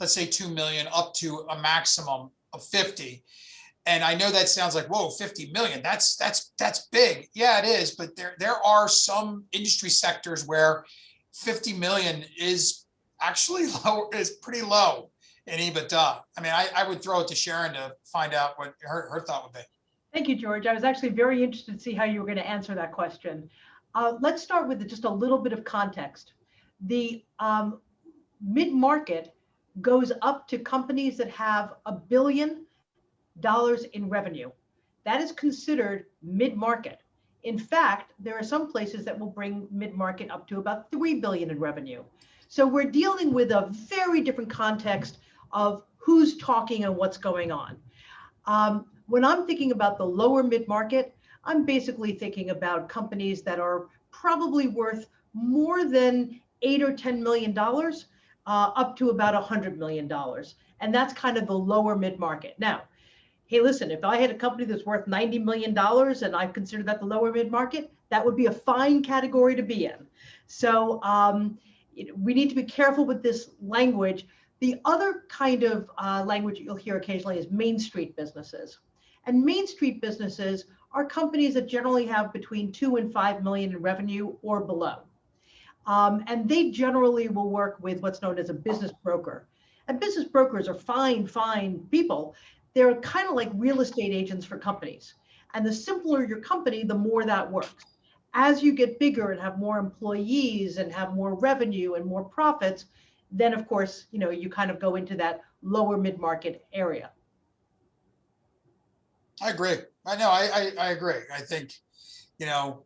let's say 2 million up to a maximum of 50. And I know that sounds like, whoa, 50 million, that's big. Yeah, it is. But there are some industry sectors where 50 million is actually low, is pretty low in EBITDA. I mean, I would throw it to Sharon to find out what her thought would be. Thank you, George. I was actually very interested to see how you were going to answer that question. Let's start with just a little bit of context. The mid-market goes up to companies that have $1 billion in revenue. That is considered mid-market. In fact, there are some places that will bring mid-market up to about $3 billion in revenue. So we're dealing with a very different context of who's talking and what's going on. When I'm thinking about the lower mid-market, I'm basically thinking about companies that are probably worth more than $8 or $10 million, up to about $100 million. And that's kind of the lower mid-market. Now, hey, listen, if I had a company that's worth $90 million and I consider that the lower mid-market, that would be a fine category to be in. So we need to be careful with this language. The other kind of language you'll hear occasionally is Main Street businesses. And Main Street businesses are companies that generally have between 2 and 5 million in revenue or below. And they generally will work with what's known as a business broker. And business brokers are fine people. They're kind of like real estate agents for companies. And the simpler your company, the more that works. As you get bigger and have more employees and have more revenue and more profits, then of course, you know, you kind of go into that lower mid-market area. I agree. I know. I agree. I think, you know,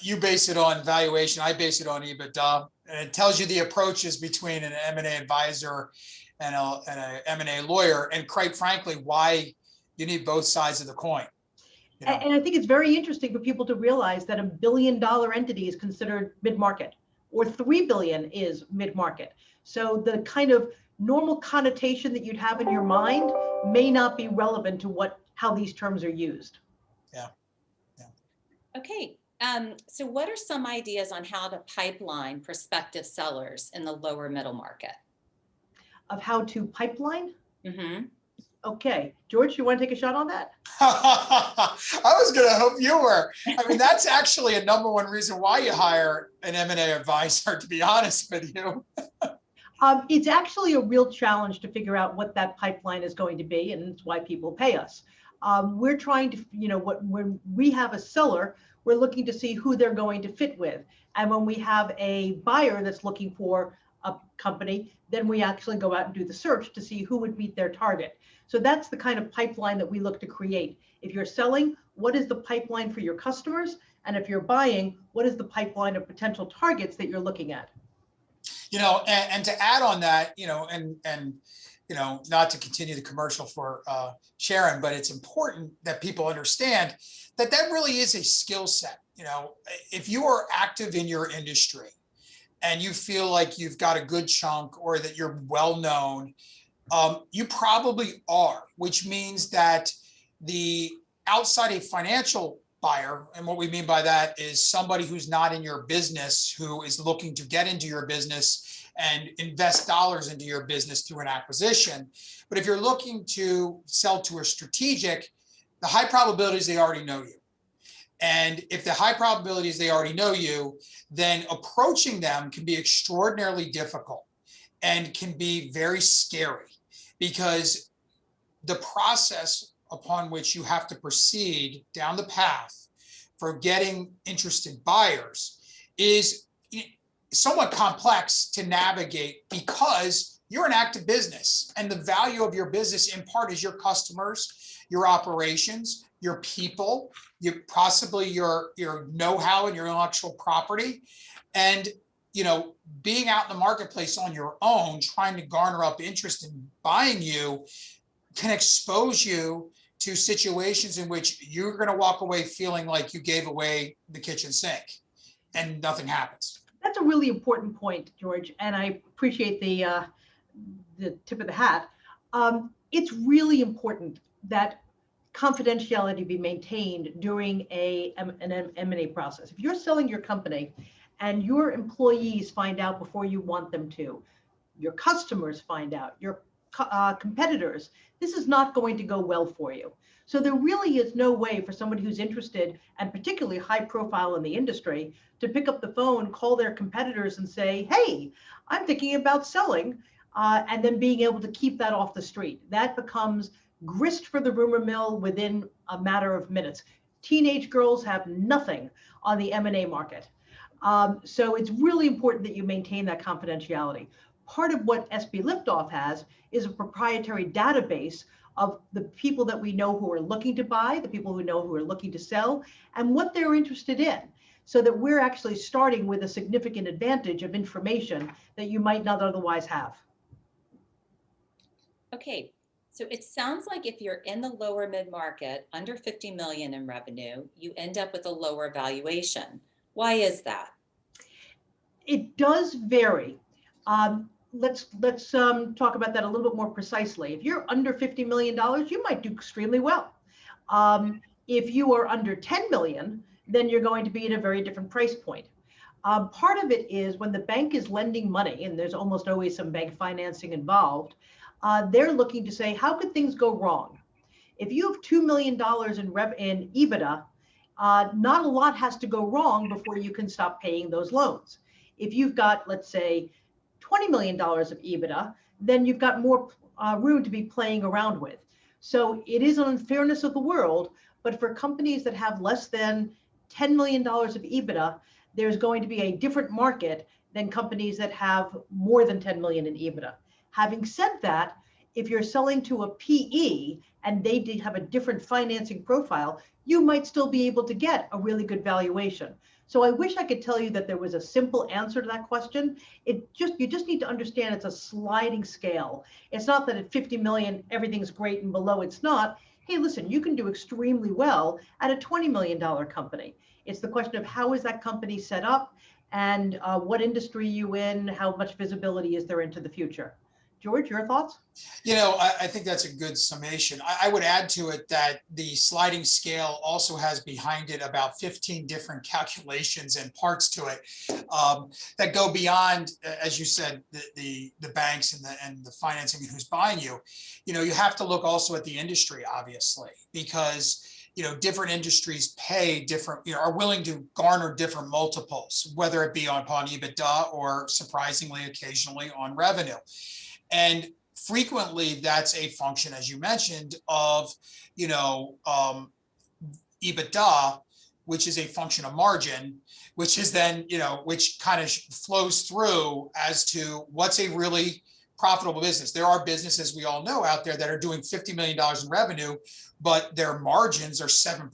you base it on valuation. I base it on EBITDA, and it tells you the approaches between an M&A advisor and a M&A lawyer, and quite frankly, why You need both sides of the coin. You know? And I think it's very interesting for people to realize that $1 billion entity is considered mid-market, or 3 billion is mid-market. So the kind of normal connotation that you'd have in your mind may not be relevant to how these terms are used. Yeah. Okay. So what are some ideas on how to pipeline prospective sellers in the lower middle market? Of how to pipeline? Mm-hmm. Okay, George, you want to take a shot on that? I was going to hope you were. I mean, that's actually a #1 reason why you hire an M&A advisor, to be honest with you. It's actually a real challenge to figure out what that pipeline is going to be, and it's why people pay us. We're trying to, when we have a seller, we're looking to see who they're going to fit with. And when we have a buyer that's looking for a company, then we actually go out and do the search to see who would meet their target. So that's the kind of pipeline that we look to create. If you're selling, what is the pipeline for your customers? And if you're buying, what is the pipeline of potential targets that you're looking at? And to add on that, not to continue the commercial for Sharon, but it's important that people understand that really is a skill set. If you are active in your industry and you feel like you've got a good chunk or that you're well known, you probably are, which means that the outside a financial buyer, and what we mean by that is somebody who's not in your business, who is looking to get into your business and invest dollars into your business through an acquisition. But if you're looking to sell to a strategic, the high probability is they already know you. And if the high probability is they already know you, then approaching them can be extraordinarily difficult and can be very scary, because the process upon which you have to proceed down the path for getting interested buyers is somewhat complex to navigate, because you're an active business and the value of your business in part is your customers, your operations, your people, possibly your know-how and your intellectual property. And being out in the marketplace on your own, trying to garner up interest in buying you, can expose you to situations in which you're going to walk away feeling like you gave away the kitchen sink and nothing happens. That's a really important point, George, and I appreciate the tip of the hat. It's really important that confidentiality be maintained during an M&A process. If you're selling your company and your employees find out before you want them to, your customers find out, your competitors, this is not going to go well for you. So there really is no way for somebody who's interested, and particularly high profile in the industry, to pick up the phone, call their competitors and say, hey, I'm thinking about selling, and then being able to keep that off the street. That becomes grist for the rumor mill within a matter of minutes. Teenage girls have nothing on the M&A market. So it's really important that you maintain that confidentiality. Part of what sbLiftOff has is a proprietary database of the people that we know who are looking to buy, the people who know who are looking to sell, and what they're interested in, so that we're actually starting with a significant advantage of information that you might not otherwise have. Okay, so it sounds like if you're in the lower mid-market, under 50 million in revenue, you end up with a lower valuation. Why is that? It does vary. Let's talk about that a little bit more precisely. If you're under $50 million, you might do extremely well. If you are under 10 million, then you're going to be at a very different price point. Part of it is when the bank is lending money, and there's almost always some bank financing involved, they're looking to say, how could things go wrong? If you have $2 million in EBITDA, not a lot has to go wrong before you can stop paying those loans. If you've got, let's say, $20 million of EBITDA, then you've got more room to be playing around with. So it is an unfairness of the world, but for companies that have less than $10 million of EBITDA, there's going to be a different market than companies that have more than 10 million in EBITDA. Having said that, if you're selling to a PE and they have a different financing profile, you might still be able to get a really good valuation. So I wish I could tell you that there was a simple answer to that question. You just need to understand it's a sliding scale. It's not that at 50 million, everything's great and below it's not. hey, listen, you can do extremely well at a $20 million company. It's the question of how is that company set up and what industry you in, how much visibility is there into the future. George, your thoughts? I think that's a good summation. I would add to it that the sliding scale also has behind it about 15 different calculations and parts to it that go beyond, as you said, the banks and the financing and who's buying you. You have to look also at the industry, obviously, because different industries pay different, are willing to garner different multiples, whether it be upon EBITDA or surprisingly, occasionally on revenue. And frequently that's a function, as you mentioned, of, EBITDA, which is a function of margin, which is then, which kind of flows through as to what's a really profitable business. There are businesses we all know out there that are doing $50 million in revenue, but their margins are 7%,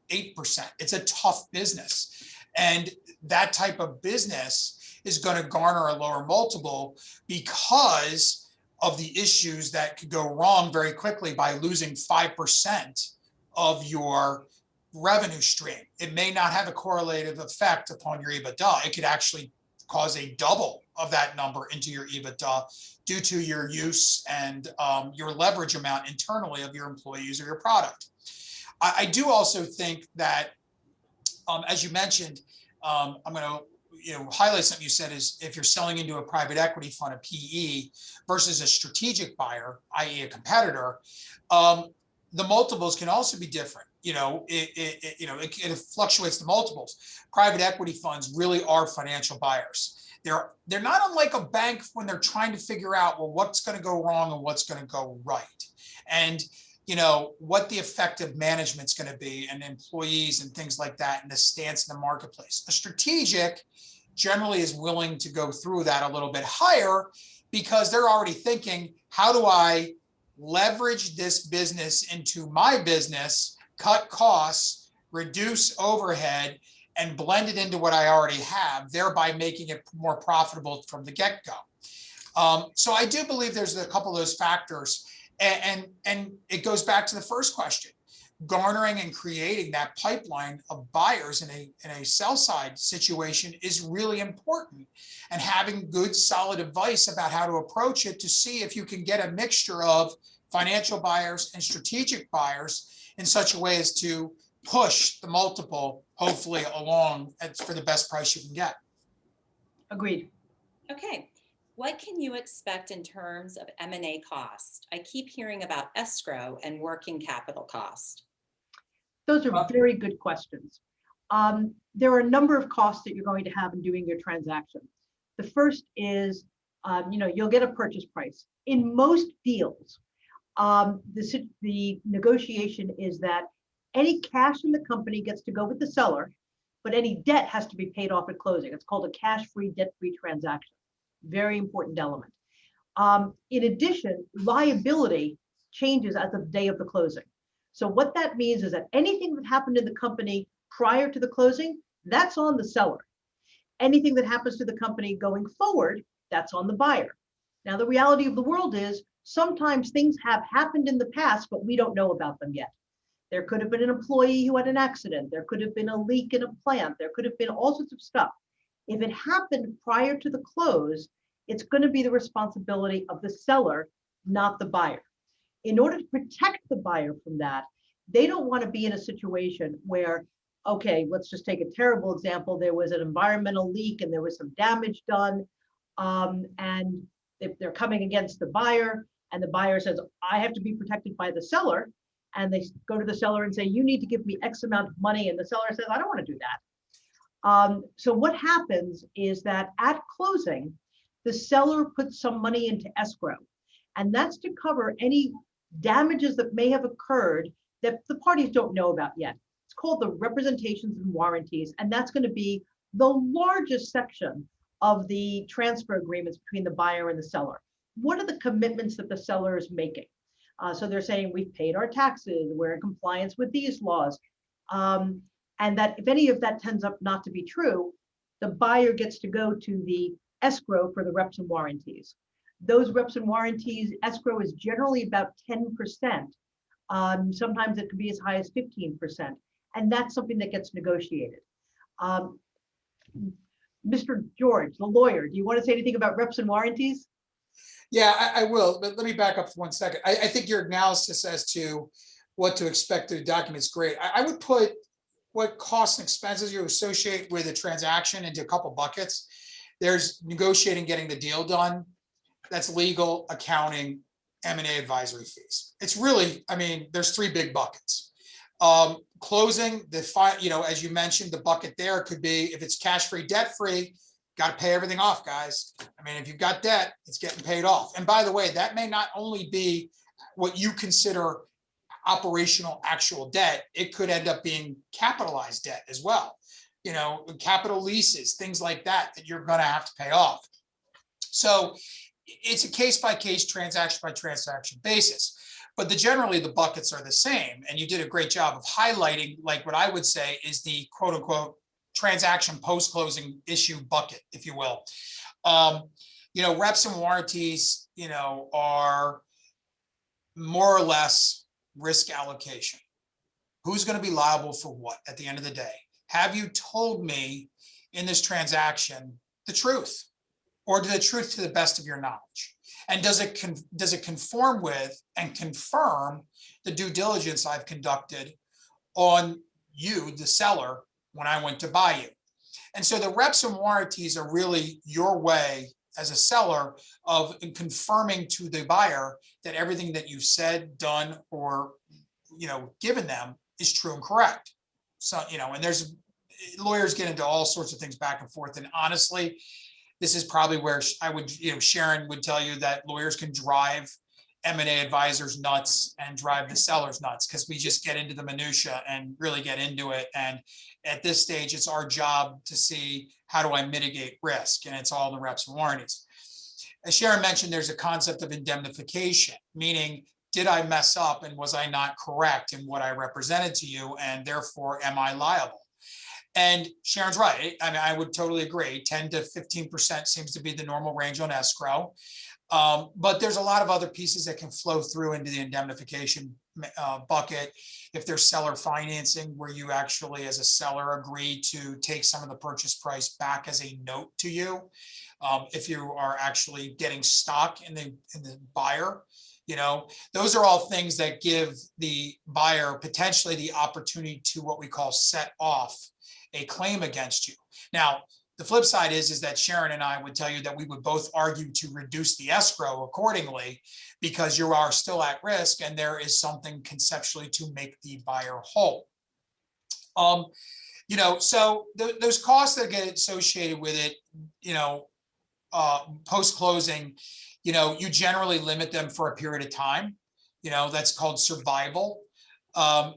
8%. It's a tough business. And that type of business is going to garner a lower multiple because of the issues that could go wrong very quickly by losing 5% of your revenue stream. It may not have a correlative effect upon your EBITDA. It could actually cause a double of that number into your EBITDA due to your use and your leverage amount internally of your employees or your product. I do also think that, as you mentioned, I'm going to highlight something you said is if you're selling into a private equity fund, a PE, versus a strategic buyer, i.e. a competitor, the multiples can also be different. It fluctuates the multiples. Private equity funds really are financial buyers. They're not unlike a bank when they're trying to figure out, well, what's going to go wrong and what's going to go right. And what the effective management's going to be and employees and things like that and the stance in the marketplace. A strategic generally is willing to go through that a little bit higher because they're already thinking, how do I leverage this business into my business, cut costs, reduce overhead, and blend it into what I already have, thereby making it more profitable from the get-go. So I do believe there's a couple of those factors. And it goes back to the first question. Garnering and creating that pipeline of buyers in a sell side situation is really important, and having good solid advice about how to approach it to see if you can get a mixture of financial buyers and strategic buyers in such a way as to push the multiple hopefully along for the best price you can get. Agreed. Okay. What can you expect in terms of M&A cost? I keep hearing about escrow and working capital cost. Those are very good questions. There are a number of costs that you're going to have in doing your transaction. The first is, you'll get a purchase price. In most deals, the negotiation is that any cash in the company gets to go with the seller, but any debt has to be paid off at closing. It's called a cash-free, debt-free transaction. Very important element. In addition, liability changes at the day of the closing. So what that means is that anything that happened in the company prior to the closing, that's on the seller. Anything that happens to the company going forward, that's on the buyer. Now, the reality of the world is sometimes things have happened in the past, but we don't know about them yet. There could have been an employee who had an accident. There could have been a leak in a plant. There could have been all sorts of stuff. If it happened prior to the close, it's going to be the responsibility of the seller, not the buyer. In order to protect the buyer from that, they don't want to be in a situation where, okay, let's just take a terrible example. There was an environmental leak and there was some damage done. And if they're coming against the buyer and the buyer says, I have to be protected by the seller, and they go to the seller and say, you need to give me X amount of money. And the seller says, I don't want to do that. So what happens is that at closing, the seller puts some money into escrow, and that's to cover any damages that may have occurred that the parties don't know about yet. It's called the representations and warranties, and that's going to be the largest section of the transfer agreements between the buyer and the seller. What are the commitments that the seller is making? So they're saying we've paid our taxes, we're in compliance with these laws, and that if any of that tends up not to be true, the buyer gets to go to the escrow for the reps and warranties. Those reps and warranties, escrow is generally about 10% Sometimes it could be as high as 15%. And that's something that gets negotiated. Mr. George, the lawyer, do you want to say anything about reps and warranties? Yeah, I will, but let me back up for 1 second. I think your analysis as to what to expect through the document is great. I would put what costs and expenses you associate with a transaction into a couple buckets. There's negotiating, getting the deal done. That's legal, accounting, M&A advisory fees. It's really, I mean, there's 3 big buckets. Closing, as you mentioned, the bucket there could be, if it's cash-free, debt-free, got to pay everything off, guys. I mean, if you've got debt, it's getting paid off. And by the way, that may not only be what you consider operational actual debt, it could end up being capitalized debt as well. Capital leases, things like that you're going to have to pay off. So it's a case-by-case, transaction-by-transaction basis. But generally the buckets are the same. And you did a great job of highlighting, like what I would say is the quote unquote transaction post-closing issue bucket, if you will. Reps and warranties, are more or less risk allocation. Who's going to be liable for what at the end of the day? Have you told me in this transaction the truth, or the truth to the best of your knowledge? And does it conform with and confirm the due diligence I've conducted on you, the seller, when I went to buy you? And so the reps and warranties are really your way as a seller of confirming to the buyer that everything that you've said, done, or given them is true and correct. So, and there's lawyers get into all sorts of things back and forth. And honestly, this is probably where I would, Sharon would tell you that lawyers can drive M&A advisors nuts and drive the sellers nuts, because we just get into the minutia and really get into it. And at this stage, it's our job to see, how do I mitigate risk? And it's all the reps and warranties. As Sharon mentioned, there's a concept of indemnification, meaning, did I mess up and was I not correct in what I represented to you? And therefore, am I liable? And Sharon's right. I mean, I would totally agree. 10 to 15% seems to be the normal range on escrow. But there's a lot of other pieces that can flow through into the indemnification bucket. If there's seller financing, where you actually, as a seller, agree to take some of the purchase price back as a note to you. If you are actually getting stock in the buyer, those are all things that give the buyer potentially the opportunity to what we call set off a claim against you. Now, the flip side is that Sharon and I would tell you that we would both argue to reduce the escrow accordingly, because you are still at risk and there is something conceptually to make the buyer whole. So those costs that get associated with it, post-closing, you generally limit them for a period of time. That's called survival.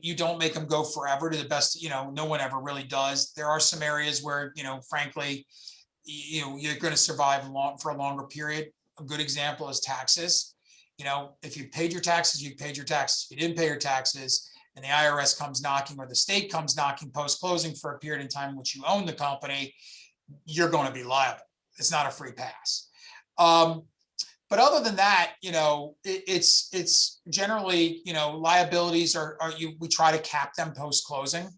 You don't make them go forever to the best, no one ever really does. There are some areas where, frankly, you're going to survive for a longer period. A good example is taxes. If you paid your taxes, you paid your taxes. If you didn't pay your taxes and the IRS comes knocking, or the state comes knocking post-closing for a period of time in which you own the company, you're going to be liable. It's not a free pass. But other than that, it's generally, liabilities we try to cap them post-closing.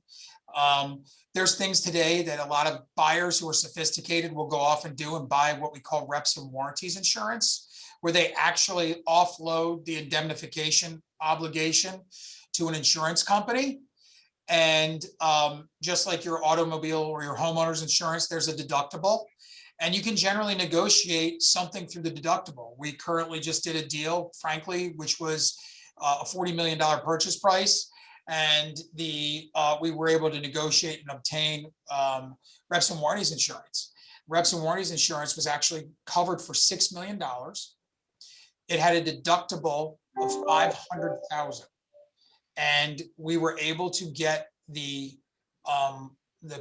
There's things today that a lot of buyers who are sophisticated will go off and do and buy what we call reps and warranties insurance, where they actually offload the indemnification obligation to an insurance company. And just like your automobile or your homeowner's insurance, there's a deductible. And you can generally negotiate something through the deductible. We currently just did a deal, frankly, which was a $40 million purchase price. And we were able to negotiate and obtain reps and warranties insurance. Reps and warranties insurance was actually covered for $6 million. It had a deductible of $500,000. And we were able to get the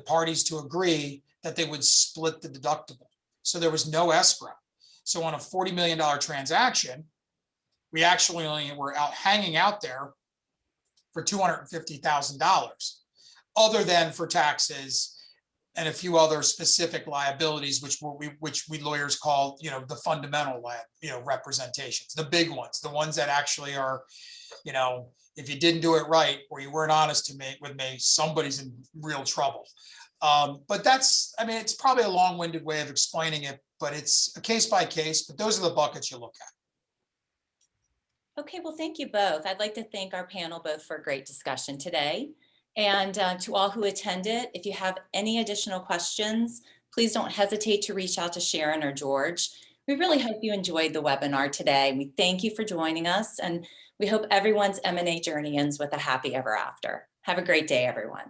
parties to agree that they would split the deductible. So there was no escrow. So on a $40 million transaction, we actually only were hanging out there for $250,000, other than for taxes and a few other specific liabilities, which we lawyers call, the fundamental representations, the big ones, the ones that actually are You know, if you didn't do it right or you weren't honest with me, somebody's in real trouble. But that's, I mean, it's probably a long-winded way of explaining it, but it's a case by case, but those are the buckets you look at. Okay, well, thank you both. I'd like to thank our panel both for a great discussion today. And to all who attended, if you have any additional questions, please don't hesitate to reach out to Sharon or George. We really hope you enjoyed the webinar today. We thank you for joining us, and we hope everyone's M&A journey ends with a happy ever after. Have a great day, everyone.